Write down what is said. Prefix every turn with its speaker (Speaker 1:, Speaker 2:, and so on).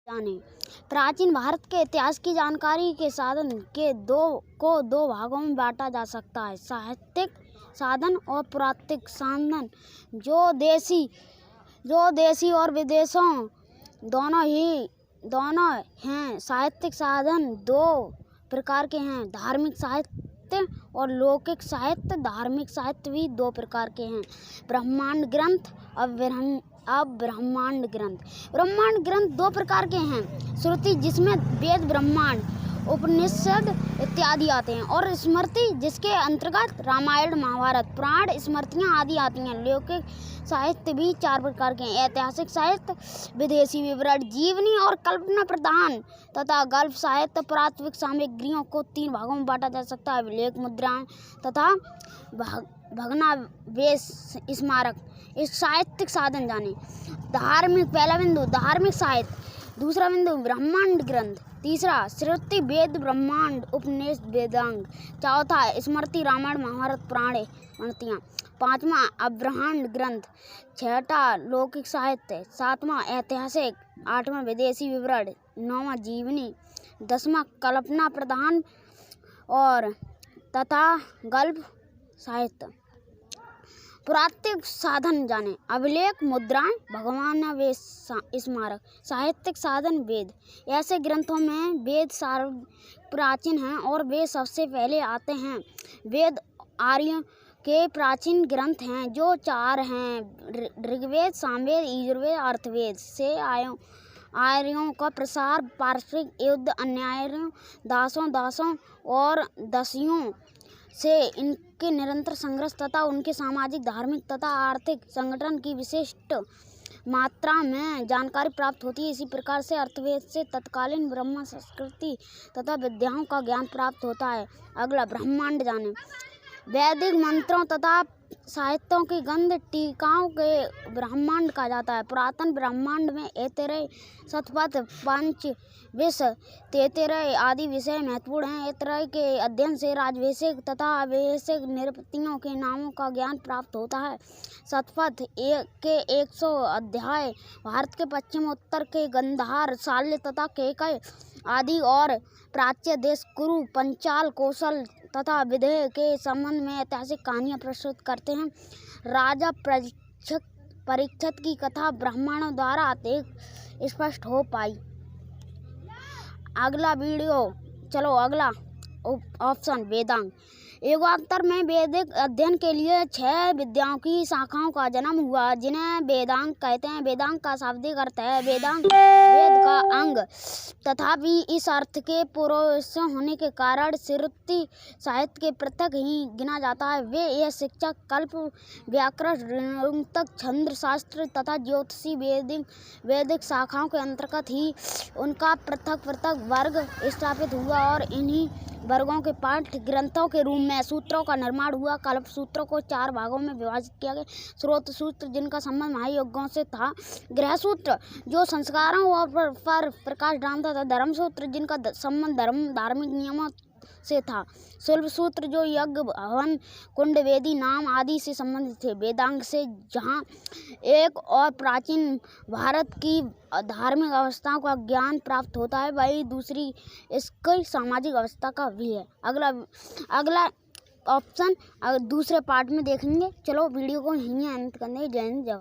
Speaker 1: जाने। प्राचीन भारत के इतिहास की जानकारी के साधन के दो भागों में बांटा जा सकता है, साहित्यिक साधन और पुरातात्विक साधन। जो देशी और विदेशों दोनों हैं। साहित्यिक साधन दो प्रकार के हैं, धार्मिक साहित्य और लौकिक साहित्य। धार्मिक साहित्य भी दो प्रकार के हैं, ब्रह्मांड ग्रंथ अब ब्रह्मांड ग्रंथ दो प्रकार के हैं, श्रुति जिसमें वेद ब्रह्मांड उपनिषद इत्यादि आते हैं, और स्मृति जिसके अंतर्गत रामायण महाभारत पुराण स्मृतियाँ आदि आती हैं। लौकिक साहित्य भी चार प्रकार के हैं, ऐतिहासिक साहित्य, विदेशी विवरण, जीवनी और कल्पना प्रधान तथा गल्प साहित्य। पुरातात्विक सामग्रियों को तीन भागों में बांटा जा सकता है, लेख मुद्राएं तथा भग्नावशेष स्मारक। इस साहित्यिक साधन जाने। धार्मिक, पहला बिंदु धार्मिक साहित्य, दूसरा बिंदु ब्रह्मांड ग्रंथ, तीसरा श्रुति वेद ब्रह्मांड उपनिषद वेदांग, चौथा स्मृति रामायण महाभारत पुराण स्मृतियाँ, पांचवा अब्रह्मांड ग्रंथ, छठा लौकिक साहित्य, सातवां ऐतिहासिक, आठवां विदेशी विवरण, नौवां जीवनी, दसवां कल्पना प्रधान और तथा गल्प साहित्य। पुरातात्विक साधन जाने। अभिलेख, मुद्राएं, भग्नावशेष स्मारक। साहित्यिक साधन वेद। ऐसे ग्रंथों में वेद प्राचीन हैं और वे सबसे पहले आते हैं। वेद आर्यों के प्राचीन ग्रंथ हैं, जो चार हैं, ऋग्वेद, सामवेद, यजुर्वेद, अथर्ववेद। से आर्यों का प्रसार पारस्परिक युद्ध, अन्यायों, दासों और दासियों से इनके निरंतर संघर्ष तथा उनके सामाजिक, धार्मिक तथा आर्थिक संगठन की विशिष्ट मात्रा में जानकारी प्राप्त होती है। इसी प्रकार से अथर्ववेद से तत्कालीन ब्राह्मण संस्कृति तथा विद्याओं का ज्ञान प्राप्त होता है। अगला ब्रह्मांड जाने। वैदिक मंत्रों तथा साहित्यों की ग्रंथ टीकाओं के ब्रह्मांड कहा जाता है। पुरातन ब्रह्मांड में ऐतरेय, शतपथ, पंचविंश, तैत्तिरीय आदि विषय महत्वपूर्ण हैं। ऐतरेय के अध्ययन से राजवंशिक तथा अवैशिक नृपतियों के नामों का ज्ञान प्राप्त होता है। शतपथ के 100 अध्याय भारत के पश्चिम उत्तर के गांधार, शाल्य तथा केकय आदि और प्राच्य देश कुरु, पंचाल, कौशल तथा विदेह के संबंध में ऐतिहासिक कहानियाँ प्रस्तुत करते हैं। राजा परीक्षित की कथा ब्राह्मणों द्वारा अधिक स्पष्ट हो पाई। अगला ऑप्शन वेदांग। युगांतर में वैदिक अध्ययन के लिए 6 विद्याओं की शाखाओं का जन्म हुआ, जिन्हें वेदांग कहते हैं। वेदांग का शाब्दिक अर्थ है वेदांग, वेद का अंग। तथापि इस अर्थ के पूर्वोत्तर होने के कारण श्रुति साहित्य के पृथक ही गिना जाता है। वे यह शिक्षा, कल्प, व्याकरण, ऋग्वेद, छंद शास्त्र तथा ज्योतिषी वैदिक शाखाओं के अंतर्गत ही उनका पृथक वर्ग स्थापित हुआ और इन्हीं वर्गों के पाठ्य ग्रंथों के रूप में सूत्रों का निर्माण हुआ। कल्प सूत्रों को 4 भागों में विभाजित किया गया। स्रोत सूत्र, जिनका संबंध महायज्ञों से था। गृह सूत्र, जो संस्कारों पर प्रकाश डालता था। धर्म सूत्र, जिनका संबंध धार्मिक नियमों से था। शुल्ब सूत्र, जो यज्ञ, हवन, कुंड, वेदी, नाम आदि से संबंधित थे। वेदांग से जहाँ एक और प्राचीन भारत की धार्मिक अवस्थाओं का ज्ञान प्राप्त होता है, वही दूसरी इसकी सामाजिक अवस्था का भी है। अगला ऑप्शन दूसरे पार्ट में देखेंगे। चलो वीडियो को यहीं अंत करने। जय हिंद, जय भारत।